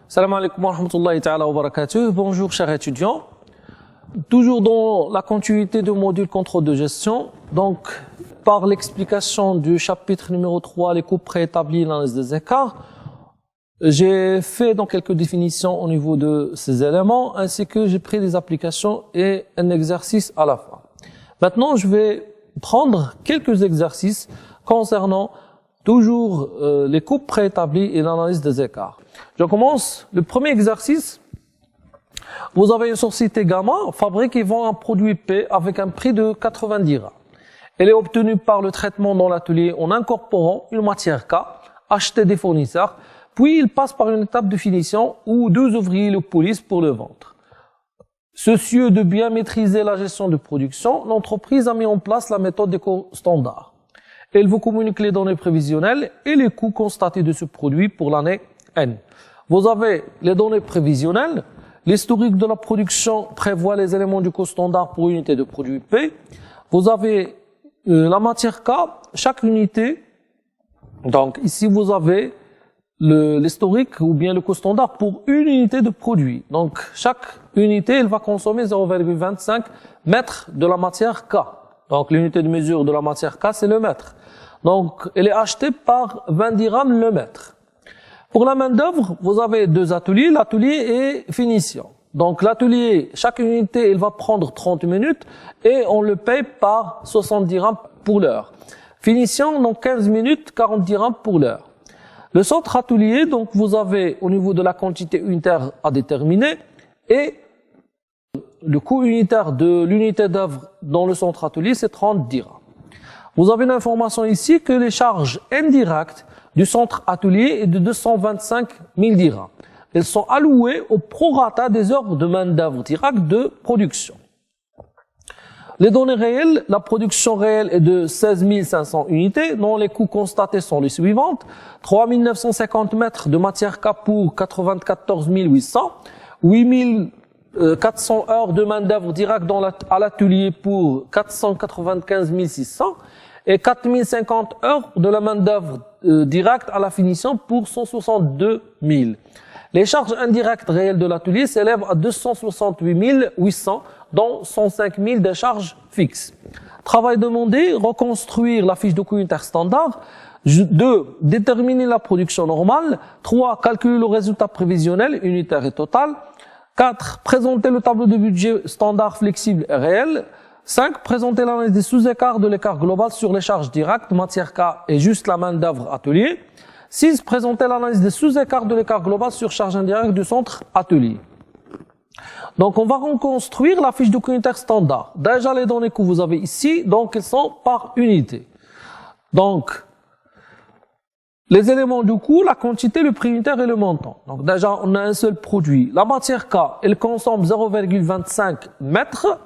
Salam alaikum wa rahmatullahi ta'ala wa barakatuh. Bonjour chers étudiants. Toujours dans la continuité du module contrôle de gestion, donc par l'explication du chapitre numéro 3, les coupes préétablies et l'analyse des écarts, j'ai fait donc quelques définitions au niveau de ces éléments, ainsi que j'ai pris des applications et un exercice à la fin. Maintenant, je vais prendre quelques exercices concernant toujours les coupes préétablies et l'analyse des écarts. Je commence. Le premier exercice. Vous avez une société gamma fabrique et vend un produit P avec un prix de 90 dirhams. Elle est obtenue par le traitement dans l'atelier en incorporant une matière K achetée des fournisseurs, puis il passe par une étape de finition où 2 ouvriers le polissent pour le vendre. Soucieux de bien maîtriser la gestion de production, l'entreprise a mis en place la méthode d'éco-standard. Elle vous communique les données prévisionnelles et les coûts constatés de ce produit pour l'année N. Vous avez les données prévisionnelles. L'historique de la production prévoit les éléments du coût standard pour unité de produit P. Vous avez la matière K, chaque unité. Donc ici vous avez l'historique ou bien le coût standard pour une unité de produit. Donc chaque unité, elle va consommer 0,25 mètres de la matière K. Donc l'unité de mesure de la matière K, c'est le mètre. Donc elle est achetée par 20 dirhams le mètre. Pour la main-d'œuvre, vous avez 2 ateliers, l'atelier et finition. Donc l'atelier, chaque unité, elle va prendre 30 minutes et on le paye par 60 dirhams pour l'heure. Finition, donc 15 minutes, 40 dirhams pour l'heure. Le centre atelier, donc vous avez au niveau de la quantité unitaire à déterminer et le coût unitaire de l'unité d'œuvre dans le centre atelier, c'est 30 dirhams. Vous avez l'information ici que les charges indirectes du centre atelier est de 225 000 dirhams. Elles sont allouées au prorata des heures de main-d'œuvre directe de production. Les données réelles, la production réelle est de 16 500 unités, dont les coûts constatés sont les suivantes. 3 950 mètres de matière K pour 94 800, 8 400 heures de main-d'œuvre directe à l'atelier pour 495 600 et 4050 heures de la main-d'œuvre directe à la finition pour 162 000. Les charges indirectes réelles de l'atelier s'élèvent à 268 800, dont 105 000 des charges fixes. Travail demandé, reconstruire la fiche de coût unitaire standard. 2. Déterminer la production normale. 3. Calculer le résultat prévisionnel, unitaire et total. 4. Présenter le tableau de budget standard flexible et réel. 5. Présenter l'analyse des sous-écarts de l'écart global sur les charges directes, matière K et juste la main-d'œuvre atelier. 6. Présenter l'analyse des sous-écarts de l'écart global sur charge indirecte du centre atelier. Donc, on va reconstruire la fiche de coût unitaire standard. Déjà, les données que vous avez ici, donc, elles sont par unité. Donc, les éléments du coût, la quantité, le prix unitaire et le montant. Donc, déjà, on a un seul produit. La matière K, elle consomme 0,25 mètres.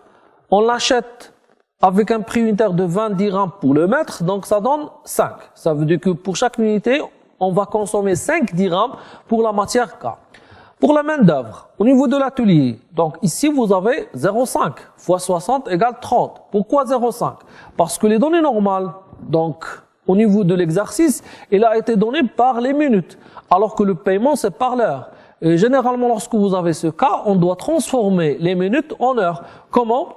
On l'achète avec un prix unitaire de 20 dirhams pour le mètre, donc ça donne 5. Ça veut dire que pour chaque unité, on va consommer 5 dirhams pour la matière K. Pour la main-d'œuvre, au niveau de l'atelier, donc ici vous avez 0,5 fois 60 égale 30. Pourquoi 0,5? Parce que les données normales, donc au niveau de l'exercice, il a été donné par les minutes, alors que le paiement c'est par l'heure. Et généralement, lorsque vous avez ce cas, on doit transformer les minutes en heures. Comment?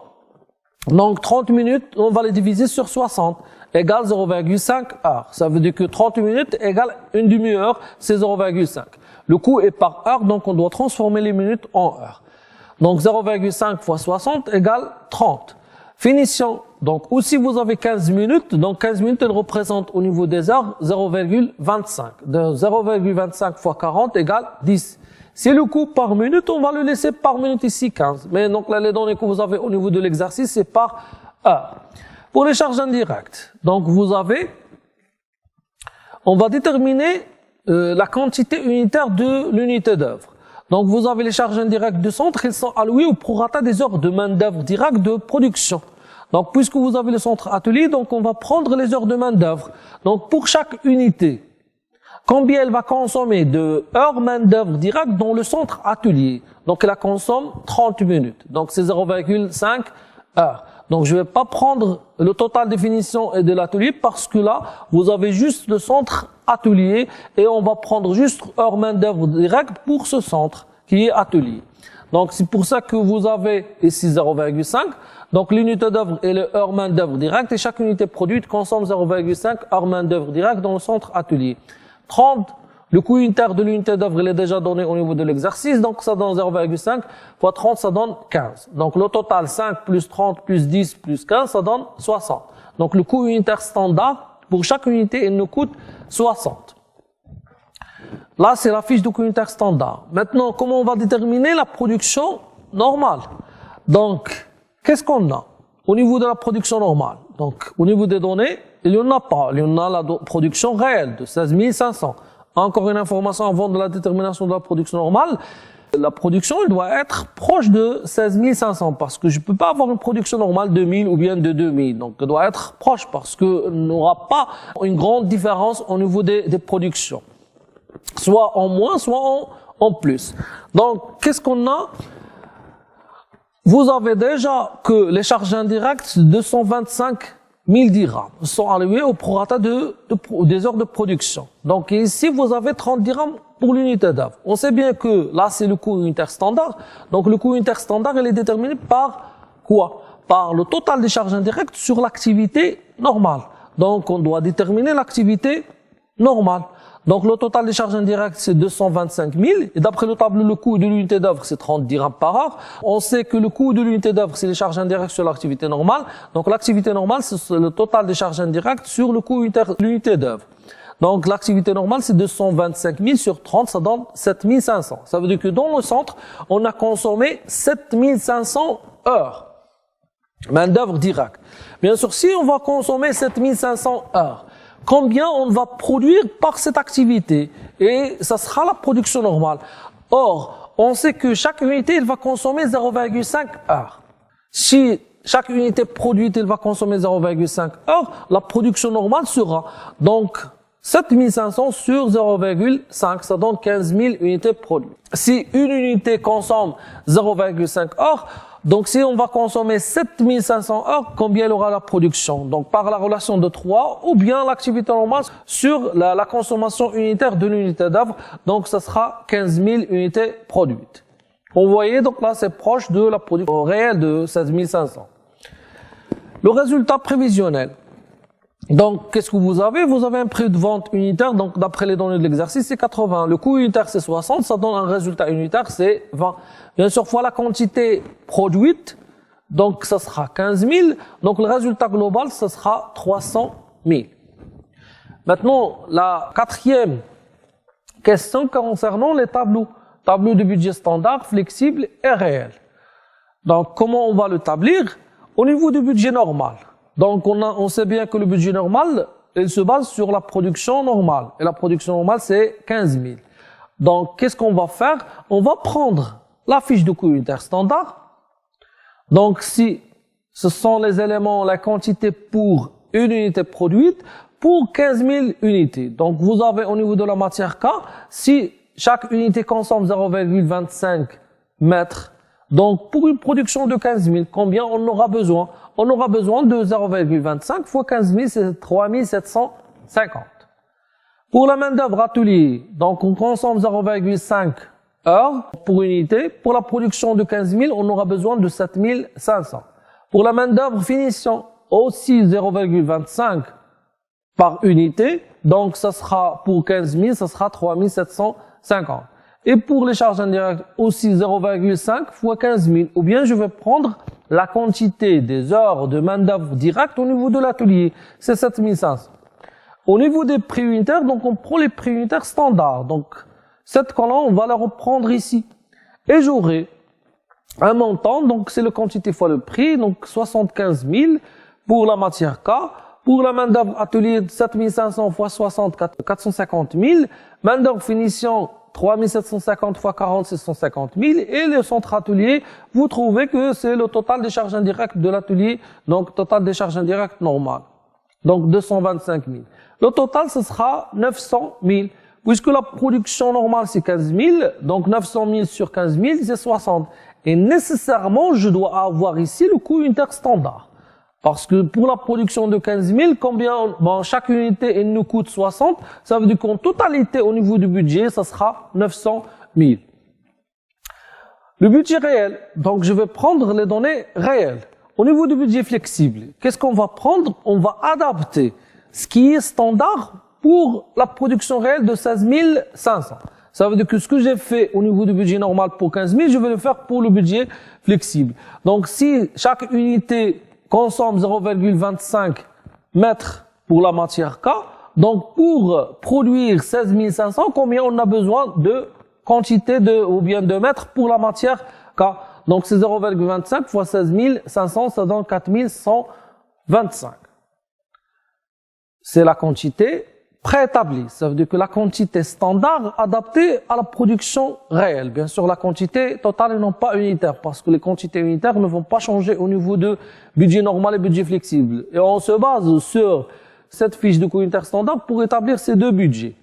Donc 30 minutes, on va les diviser sur 60, égale 0,5 heures. Ça veut dire que 30 minutes égale une demi-heure, c'est 0,5. Le coût est par heure, donc on doit transformer les minutes en heures. Donc 0,5 fois 60 égale 30. Finition, donc aussi vous avez 15 minutes, donc 15 minutes, elles représentent au niveau des heures 0,25. De 0,25 fois 40 égale 10. Si le coût par minute, on va le laisser par minute ici 15. Mais donc là, les données que vous avez au niveau de l'exercice, c'est par heure. Pour les charges indirectes, donc vous avez, on va déterminer la quantité unitaire de l'unité d'œuvre. Donc vous avez les charges indirectes du centre, elles sont allouées au prorata des heures de main-d'œuvre directe de production. Donc puisque vous avez le centre atelier, donc on va prendre les heures de main-d'œuvre. Donc pour chaque unité, combien elle va consommer de heures main-d'œuvre directe dans le centre atelier? Donc elle consomme 30 minutes. Donc c'est 0,5 heures. Donc, je vais pas prendre le total des finitions et de l'atelier parce que là, vous avez juste le centre atelier et on va prendre juste heure main-d'œuvre directe pour ce centre qui est atelier. Donc, c'est pour ça que vous avez ici 0,5. Donc, l'unité d'œuvre et l'heure main-d'œuvre directe et chaque unité produite consomme 0,5 heure main-d'œuvre directe dans le centre atelier. 30, le coût unitaire de l'unité d'œuvre, il est déjà donné au niveau de l'exercice. Donc, ça donne 0,5 fois 30, ça donne 15. Donc, le total 5 plus 30 plus 10 plus 15, ça donne 60. Donc, le coût unitaire standard, pour chaque unité, il nous coûte 60. Là, c'est la fiche de coût unitaire standard. Maintenant, comment on va déterminer la production normale? Donc, qu'est-ce qu'on a au niveau de la production normale? Donc, au niveau des données, il n'y en a pas. Il y en a la production réelle de 16 500. Encore une information avant de la détermination de la production normale. La production, elle doit être proche de 16 500 parce que je peux pas avoir une production normale de 1000 ou bien de 2000. Donc, elle doit être proche parce que n'aura pas une grande différence au niveau des productions. Soit en moins, soit en plus. Donc, qu'est-ce qu'on a? Vous avez déjà que les charges indirectes de 225 000 dirhams sont arrivées au prorata des heures de production. Donc ici, vous avez 30 dirhams pour l'unité d'œuvre. On sait bien que là, c'est le coût unitaire standard. Donc le coût unitaire standard, il est déterminé par quoi? Par le total des charges indirectes sur l'activité normale. Donc on doit déterminer l'activité normale. Donc le total des charges indirectes, c'est 225 000. Et d'après le tableau, le coût de l'unité d'œuvre, c'est 30 dirhams par heure. On sait que le coût de l'unité d'œuvre, c'est les charges indirectes sur l'activité normale. Donc l'activité normale, c'est le total des charges indirectes sur le coût unitaire de l'unité d'œuvre. Donc l'activité normale, c'est 225 000 sur 30, ça donne 7 500. Ça veut dire que dans le centre, on a consommé 7 500 heures main-d'œuvre directe. Bien sûr, si on va consommer 7 500 heures, combien on va produire par cette activité? Et ça sera la production normale. Or, on sait que chaque unité, elle va consommer 0,5 heures. Si chaque unité produite, elle va consommer 0,5 heures, la production normale sera donc 7500 sur 0,5, ça donne 15 000 unités produites. Si une unité consomme 0,5 heures, donc si on va consommer 7500 heures, combien il aura la production? Donc par la relation de 3 ou bien l'activité normale sur la consommation unitaire de l'unité d'œuvre, donc ça sera 15 000 unités produites. Vous voyez, donc là c'est proche de la production réelle de 16 500. Le résultat prévisionnel. Donc, qu'est-ce que vous avez? Vous avez un prix de vente unitaire, donc d'après les données de l'exercice, c'est 80. Le coût unitaire, c'est 60, ça donne un résultat unitaire, c'est 20. Bien sûr, fois la quantité produite, donc ça sera 15 000. Donc, le résultat global, ça sera 300 000. Maintenant, la quatrième question concernant les tableaux. Tableau de budget standard, flexible et réel. Donc, comment on va le établir? Au niveau du budget normal. Donc, on sait bien que le budget normal, il se base sur la production normale. Et la production normale, c'est 15 000. Donc, qu'est-ce qu'on va faire? On va prendre la fiche de coût unitaire standard. Donc, si ce sont les éléments, la quantité pour une unité produite, pour 15 000 unités. Donc, vous avez au niveau de la matière K, si chaque unité consomme 0,25 mètres, donc pour une production de 15 000, combien on aura besoin? On aura besoin de 0,25 fois 15 000, c'est 3 750. Pour la main-d'œuvre atelier, donc on consomme 0,5 heures pour unité. Pour la production de 15 000, on aura besoin de 7 500. Pour la main-d'œuvre finition, aussi 0,25 par unité. Donc ça sera pour 15 000, ça sera 3 750. Et pour les charges indirectes, aussi 0,5 fois 15 000. Ou bien je vais prendre la quantité des heures de main-d'œuvre directe au niveau de l'atelier. C'est 7 500. Au niveau des prix unitaires, donc on prend les prix unitaires standards. Donc cette colonne, on va la reprendre ici. Et j'aurai un montant, donc c'est la quantité fois le prix, donc 75 000 pour la matière K. Pour la main-d'œuvre atelier, 7 500 fois 60, 450 000. Main-d'œuvre finition, 3 750 fois 40, 650 000. Et le centre atelier, vous trouvez que c'est le total des charges indirectes de l'atelier, donc total des charges indirectes normales. Donc 225 000. Le total, ce sera 900 000. Puisque la production normale, c'est 15 000, donc 900 000 sur 15 000, c'est 60. Et nécessairement, je dois avoir ici le coût unitaire standard. Parce que pour la production de 15 000, chaque unité, elle nous coûte 60. Ça veut dire qu'en totalité, au niveau du budget, ça sera 900 000. Le budget réel, donc je vais prendre les données réelles. Au niveau du budget flexible, qu'est-ce qu'on va prendre? On va adapter ce qui est standard pour la production réelle de 16 500. Ça veut dire que ce que j'ai fait au niveau du budget normal pour 15 000, je vais le faire pour le budget flexible. Donc si chaque unité consomme 0,25 mètres pour la matière K, donc pour produire 16 500, combien on a besoin de quantité de mètres pour la matière K? Donc c'est 0,25 fois 16 500, ça donne 4125. C'est la quantité préétablie. Ça veut dire que la quantité standard adaptée à la production réelle. Bien sûr, la quantité totale et non pas unitaire, parce que les quantités unitaires ne vont pas changer au niveau de budget normal et budget flexible. Et on se base sur cette fiche de coût unitaire standard pour établir ces deux budgets.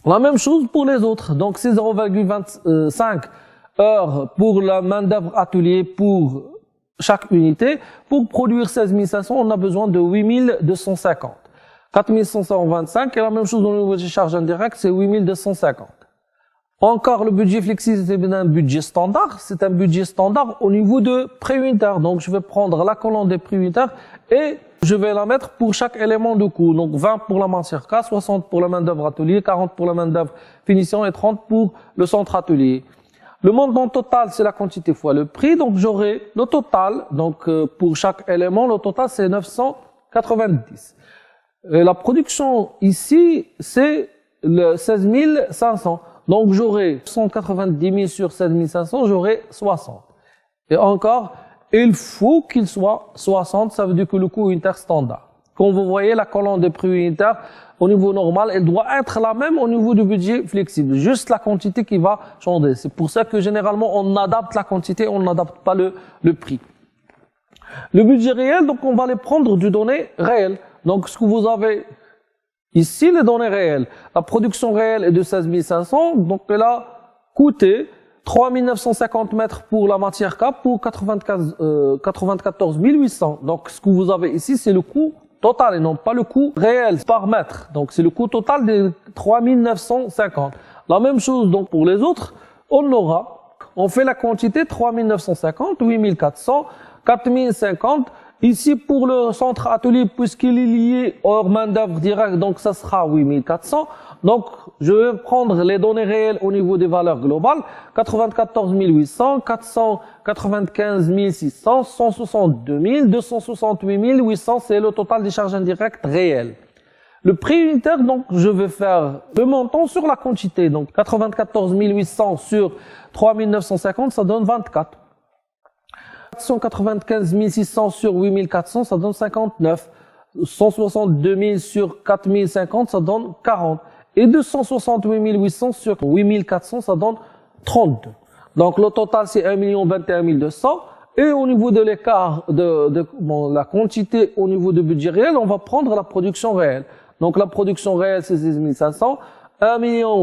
La même chose pour les autres. Donc c'est 0,25 heures pour la main-d'œuvre atelier pour chaque unité. Pour produire 16 500, on a besoin de 8 250. 4525 et la même chose au niveau des charges indirectes, c'est 8250. Encore le budget flexible, c'est bien un budget standard. C'est un budget standard au niveau de prix unitaire. Donc je vais prendre la colonne des prix unitaires et je vais la mettre pour chaque élément de coût. Donc 20 pour la matière K, 60 pour la main-d'œuvre atelier, 40 pour la main-d'œuvre finition et 30 pour le centre atelier. Le montant total, c'est la quantité fois le prix. Donc j'aurai le total. Donc pour chaque élément, le total c'est 990. Et la production ici, c'est le 16 500. Donc j'aurai 190 000 sur 16 500, j'aurai 60. Et encore, il faut qu'il soit 60, ça veut dire que le coût unitaire standard. Quand vous voyez la colonne des prix unitaires, au niveau normal, elle doit être la même au niveau du budget flexible. Juste la quantité qui va changer. C'est pour ça que généralement, on adapte la quantité, on n'adapte pas le prix. Le budget réel, donc on va les prendre du données réelles. Donc ce que vous avez ici, les données réelles. La production réelle est de 16 500, donc elle a coûté 3 950 mètres pour la matière K pour 94 800. Donc ce que vous avez ici, c'est le coût total et non pas le coût réel par mètre. Donc c'est le coût total de 3 950. La même chose donc pour les autres, on fait la quantité 3 950, 8 400, 4 050. Ici, pour le centre atelier, puisqu'il est lié hors main-d'œuvre directe, donc ça sera 8400. Donc, je vais prendre les données réelles au niveau des valeurs globales. 94 800, 495 600, 162 000, 268 800, c'est le total des charges indirectes réelles. Le prix unitaire, donc, je vais faire le montant sur la quantité. Donc, 94 800 sur 3 950, ça donne 24. 495 600 sur 8400, ça donne 59. 162 000 sur 4050, ça donne 40. Et 268 800 sur 8400, ça donne 32. Donc le total, c'est 1 021 200. Et au niveau de l'écart la quantité au niveau du budget réel, on va prendre la production réelle. Donc la production réelle, c'est 16 500. 1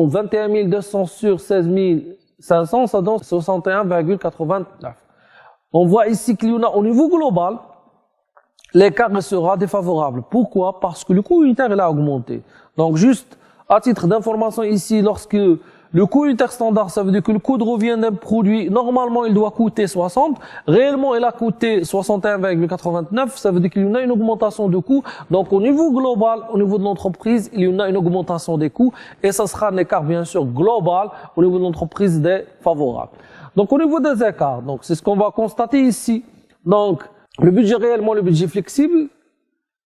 021 200 sur 16 500, ça donne 61,89. On voit ici qu'il y en a au niveau global, l'écart sera défavorable. Pourquoi? Parce que le coût unitaire il a augmenté. Donc juste à titre d'information ici, lorsque le coût unitaire standard, ça veut dire que le coût de revient d'un produit, normalement il doit coûter 60, réellement il a coûté 61,89, ça veut dire qu'il y en a une augmentation de coût. Donc au niveau global, au niveau de l'entreprise, il y en a une augmentation des coûts et ça sera un écart bien sûr global au niveau de l'entreprise défavorable. Donc au niveau des écarts, donc c'est ce qu'on va constater ici. Donc le budget réel moins le budget flexible,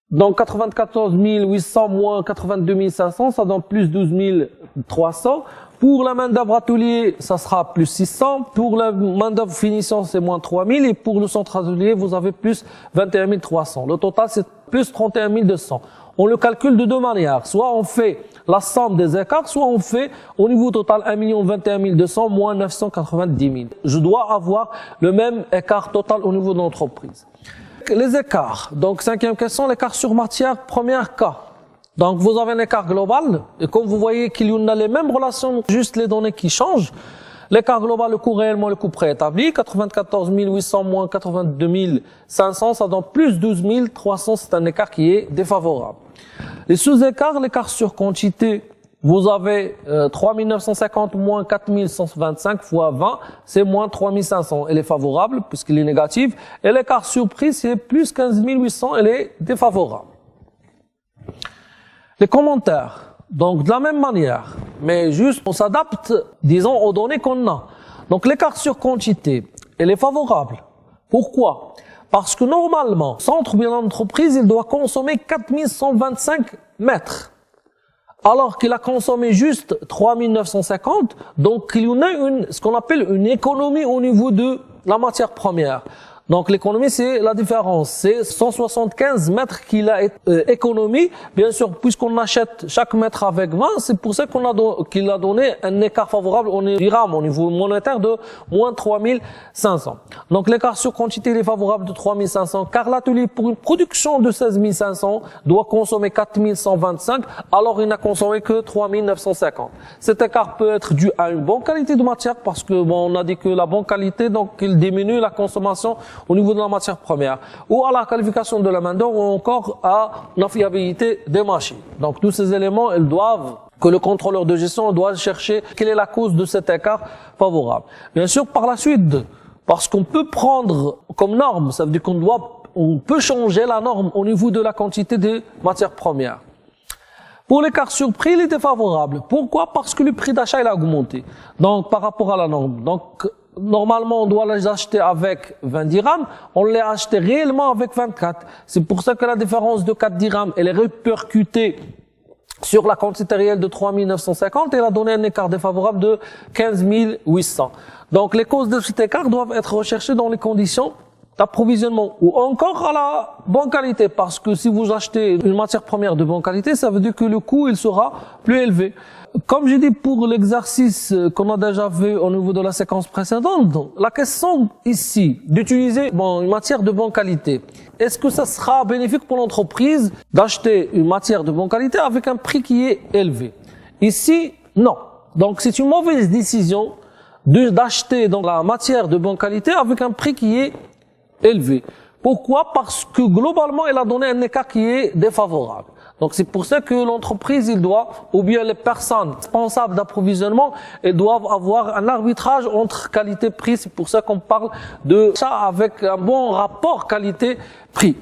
donc 94 800 moins 82 500, ça donne plus 12 300. Pour la main-d'œuvre atelier, ça sera plus 600. Pour la main-d'œuvre finition, c'est moins 3000. Et pour le centre atelier, vous avez plus 21 300. Le total, c'est plus 31 200. On le calcule de deux manières. Soit on fait la somme des écarts, soit on fait au niveau total 1 021 200 moins 990 000. Je dois avoir le même écart total au niveau de l'entreprise. Les écarts. Donc, cinquième question, l'écart sur matière, première cas. Donc, vous avez un écart global. Et comme vous voyez qu'il y en a les mêmes relations, juste les données qui changent. L'écart global, le coût réel moins le coût préétabli, 94 800 moins 82 500, ça donne plus 12 300, c'est un écart qui est défavorable. Les sous-écarts, l'écart sur quantité, vous avez 3 950 moins 4 125 fois 20, c'est moins 3 500. Elle est favorable puisqu'il est négatif. Et l'écart sur prix, c'est plus 15 800, elle est défavorable. Les commentaires. Donc, de la même manière, mais juste, on s'adapte, disons, aux données qu'on a. Donc, l'écart sur quantité, elle est favorable. Pourquoi? Parce que normalement, centre bien d'entreprise, il doit consommer 4125 mètres. Alors qu'il a consommé juste 3950, donc il y en a ce qu'on appelle une économie au niveau de la matière première. Donc l'économie, c'est la différence. C'est 175 mètres qu'il a économie. Bien sûr, puisqu'on achète chaque mètre avec 20, c'est pour ça qu'il a donné un écart favorable au niveau monétaire de moins 3500. Donc l'écart sur quantité il est favorable de 3500, car l'atelier pour une production de 16 500 doit consommer 4125, alors il n'a consommé que 3950. Cet écart peut être dû à une bonne qualité de matière, parce que bon, on a dit que la bonne qualité, donc il diminue la consommation au niveau de la matière première, ou à la qualification de la main-d'œuvre, ou encore à la fiabilité des machines. Donc tous ces éléments, ils doivent, que le contrôleur de gestion doit chercher quelle est la cause de cet écart favorable. Bien sûr, par la suite, parce qu'on peut prendre comme norme, ça veut dire on peut changer la norme au niveau de la quantité des matières premières. Pour l'écart sur prix, il est défavorable. Pourquoi? Parce que le prix d'achat il a augmenté. Donc par rapport à la norme. Donc normalement, on doit les acheter avec 20 dirhams, on les a achetés réellement avec 24. C'est pour ça que la différence de 4 dirhams, elle est répercutée sur la quantité réelle de 3 950 et elle a donné un écart défavorable de 15 800. Donc les causes de cet écart doivent être recherchées dans les conditions d'approvisionnement ou encore à la bonne qualité, parce que si vous achetez une matière première de bonne qualité, ça veut dire que le coût il sera plus élevé. Comme j'ai dit pour l'exercice qu'on a déjà vu au niveau de la séquence précédente, la question ici d'utiliser une matière de bonne qualité, est-ce que ça sera bénéfique pour l'entreprise d'acheter une matière de bonne qualité avec un prix qui est élevé? Ici, non. Donc c'est une mauvaise décision d'acheter dans la matière de bonne qualité avec un prix qui est élevé. Pourquoi? Parce que globalement, elle a donné un écart qui est défavorable. Donc c'est pour ça que l'entreprise, il doit, ou bien les personnes responsables d'approvisionnement, elles doivent avoir un arbitrage entre qualité-prix. C'est pour ça qu'on parle de ça avec un bon rapport qualité-prix.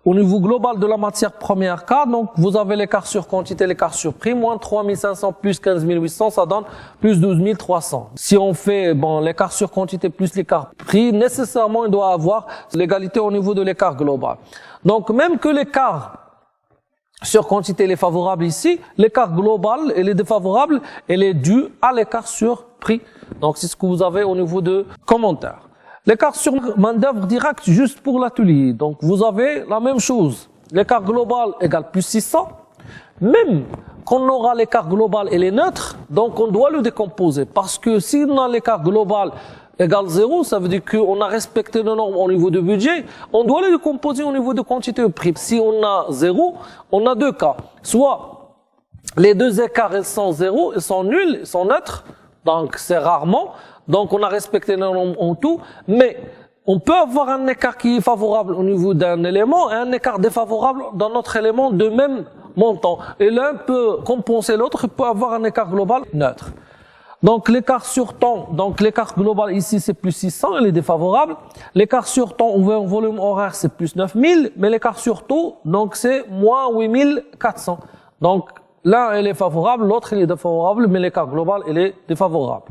Au niveau global de la matière première K, donc vous avez l'écart sur quantité, l'écart sur prix, moins 3500 plus 15 800, ça donne plus 12 300. Si on fait l'écart sur quantité plus l'écart prix, nécessairement il doit avoir l'égalité au niveau de l'écart global. Donc même que l'écart sur quantité il est favorable ici, l'écart global il est défavorable, il est dû à l'écart sur prix. Donc c'est ce que vous avez au niveau de commentaires. L'écart sur main-d'œuvre directe juste pour l'atelier. Donc vous avez la même chose. L'écart global égale plus 600. Même quand on aura l'écart global et les neutres, donc on doit le décomposer. Parce que si on a l'écart global égale 0, ça veut dire qu'on a respecté les normes au niveau de budget, on doit le décomposer au niveau de quantité et prix. Si on a 0, on a deux cas. Soit les deux écarts ils sont 0, ils sont nuls, ils sont neutres, donc c'est rarement. Donc on a respecté les normes en tout, mais on peut avoir un écart qui est favorable au niveau d'un élément et un écart défavorable dans notre élément de même montant. Et l'un peut compenser l'autre, peut avoir un écart global neutre. Donc l'écart sur temps, donc l'écart global ici c'est plus 600, il est défavorable. L'écart sur temps en volume horaire c'est plus 9000, mais l'écart sur taux, donc c'est moins 8400. Donc l'un il est favorable, l'autre il est défavorable, mais l'écart global il est défavorable.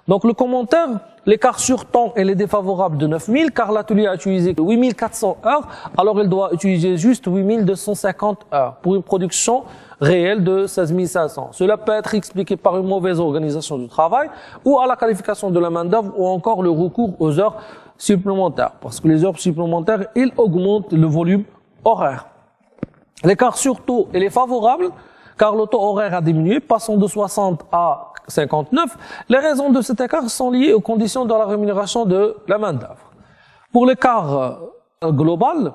Donc le commentaire, l'écart sur temps il est défavorable de 9000 car l'atelier a utilisé 8400 heures, alors il doit utiliser juste 8250 heures pour une production réelle de 16 500. Cela peut être expliqué par une mauvaise organisation du travail ou à la qualification de la main-d'œuvre ou encore le recours aux heures supplémentaires, parce que les heures supplémentaires ils augmentent le volume horaire. L'écart sur taux il est favorable car le taux horaire a diminué, passant de 60 à 59. Les raisons de cet écart sont liées aux conditions de la rémunération de la main-d'œuvre. Pour l'écart global,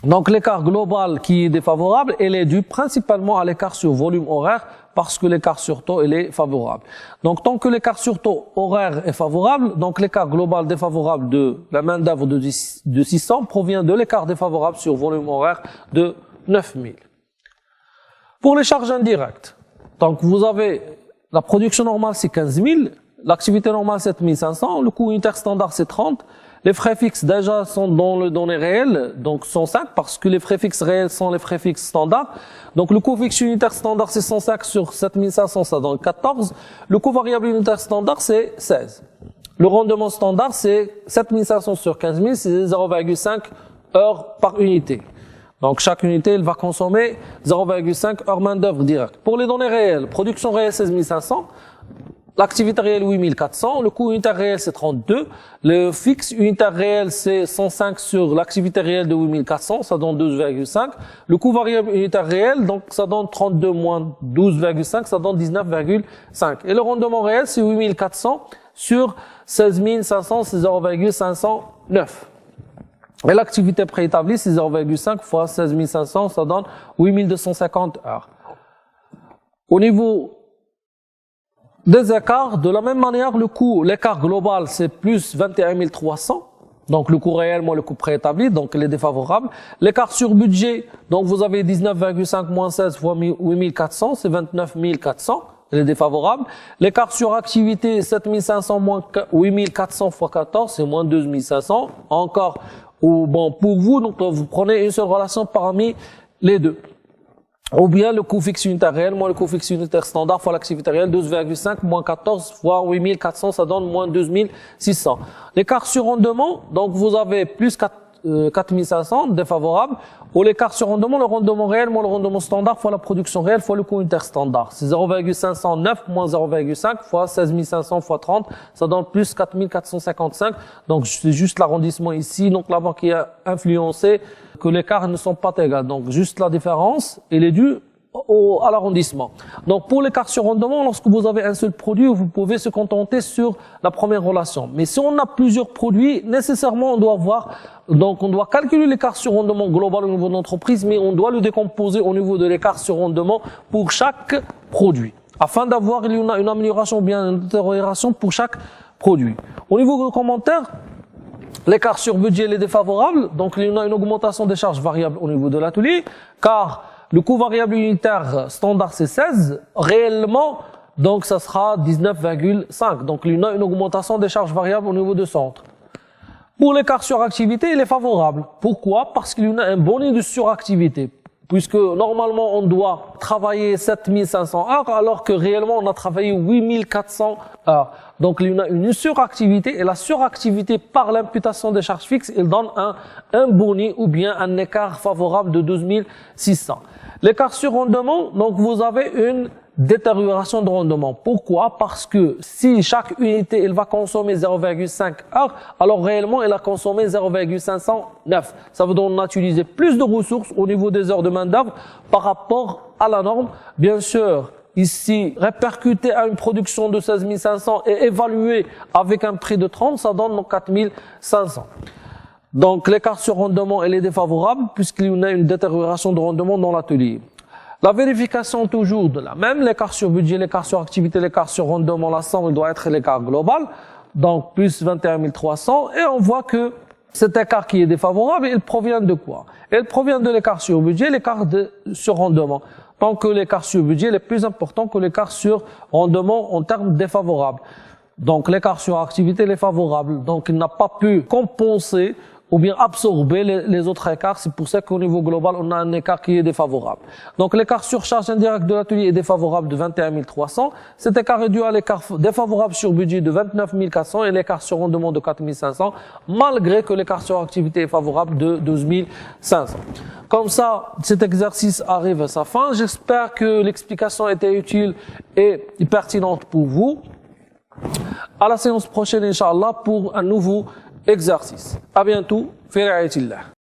donc l'écart global qui est défavorable, il est dû principalement à l'écart sur volume horaire parce que l'écart sur taux, il est favorable. Donc, tant que l'écart sur taux horaire est favorable, donc l'écart global défavorable de la main-d'œuvre de 600 provient de l'écart défavorable sur volume horaire de 9000. Pour les charges indirectes, donc vous avez la production normale, c'est 15 000, l'activité normale, 7500, le coût unitaire standard, c'est 30. Les frais fixes, déjà, sont dans le données réelles, donc 105, parce que les frais fixes réels sont les frais fixes standards. Donc, le coût fixe unitaire standard, c'est 105 sur 7500, ça donne 14. Le coût variable unitaire standard, c'est 16. Le rendement standard, c'est 7500 sur 15 000, c'est 0,5 heures par unité. Donc, chaque unité, elle va consommer 0,5 heures main-d'œuvre directe. Pour les données réelles, production réelle, 16 500. L'activité réelle, 8400. Le coût unitaire réel, c'est 32. Le fixe unitaire réel, c'est 105 sur l'activité réelle de 8400. Ça donne 12,5. Le coût variable unitaire réel, donc, ça donne 32 moins 12,5. Ça donne 19,5. Et le rendement réel, c'est 8400 sur 16 500. C'est 0,509. Et l'activité préétablie, c'est 0,5 fois 16 500. Ça donne 8250 heures. Au niveau des écarts, de la même manière, l'écart global, c'est plus 21 300. Donc, le coût réel moins le coût préétabli, donc il est défavorable. L'écart sur budget, donc vous avez 19,5 moins 16 fois 8400, c'est 29 400. Il est défavorable. L'écart sur activité, 7500 moins 8400 fois 14, c'est moins 2500. Encore, bon, pour vous, donc, vous prenez une seule relation parmi les deux. Ou bien le coût fixe unitaire réel moins le coût fixe unitaire standard fois l'activité réelle, 12,5 moins 14 fois 8400, ça donne moins 2600. L'écart sur rendement, donc vous avez plus 4500 défavorable. Ou l'écart sur rendement, le rendement réel moins le rendement standard fois la production réelle fois le coût unitaire standard. C'est 0,509 moins 0,5 fois 16 500 fois 30, ça donne plus 4455. Donc c'est juste l'arrondissement ici, donc là-bas qui a influencé que les écarts ne sont pas égaux. Donc, juste la différence, elle est due à l'arrondissement. Donc, pour l'écart sur rendement, lorsque vous avez un seul produit, vous pouvez se contenter sur la première relation. Mais si on a plusieurs produits, nécessairement, on doit voir, donc, on doit calculer l'écart sur rendement global au niveau de l'entreprise, mais on doit le décomposer au niveau de l'écart sur rendement pour chaque produit, afin d'avoir une amélioration ou bien une détérioration pour chaque produit. Au niveau des commentaires, l'écart sur budget est défavorable, donc il y a une augmentation des charges variables au niveau de l'atelier, car le coût variable unitaire standard c'est 16, réellement, donc ça sera 19,5. Donc il y a une augmentation des charges variables au niveau du centre. Pour l'écart sur activité, il est favorable. Pourquoi? Parce qu'il y a un bonus de suractivité. Puisque normalement on doit travailler 7500 heures alors que réellement on a travaillé 8400 heures. Donc il y a une suractivité et la suractivité par l'imputation des charges fixes, il donne un bonus ou bien un écart favorable de 12600. L'écart sur rendement, donc vous avez une détérioration de rendement. Pourquoi? Parce que si chaque unité elle va consommer 0,5 heures, alors réellement elle a consommé 0,509. Ça veut dire qu'on a utilisé plus de ressources au niveau des heures de main d'œuvre par rapport à la norme. Bien sûr, ici répercuté à une production de 16 500 et évalué avec un prix de 30, ça donne donc 4500. Donc l'écart sur rendement elle est défavorable puisqu'il y a une détérioration de rendement dans l'atelier. La vérification toujours de la même, l'écart sur budget, l'écart sur activité, l'écart sur rendement, la somme doit être l'écart global, donc plus 21 300, et on voit que cet écart qui est défavorable, il provient de quoi? Il provient de l'écart sur budget, l'écart sur rendement. Tant que l'écart sur budget est plus important que l'écart sur rendement en termes défavorables. Donc l'écart sur activité est favorable, donc il n'a pas pu compenser ou bien absorber les autres écarts. C'est pour ça qu'au niveau global, on a un écart qui est défavorable. Donc l'écart sur charge indirecte de l'atelier est défavorable de 21 300. Cet écart est dû à l'écart défavorable sur budget de 29 400 et l'écart sur rendement de 4 500, malgré que l'écart sur activité est favorable de 12 500. Comme ça, cet exercice arrive à sa fin. J'espère que l'explication était utile et pertinente pour vous. À la séance prochaine, Inch'Allah, pour un nouveau exercice. À bientôt. Fi ri'ayatillah.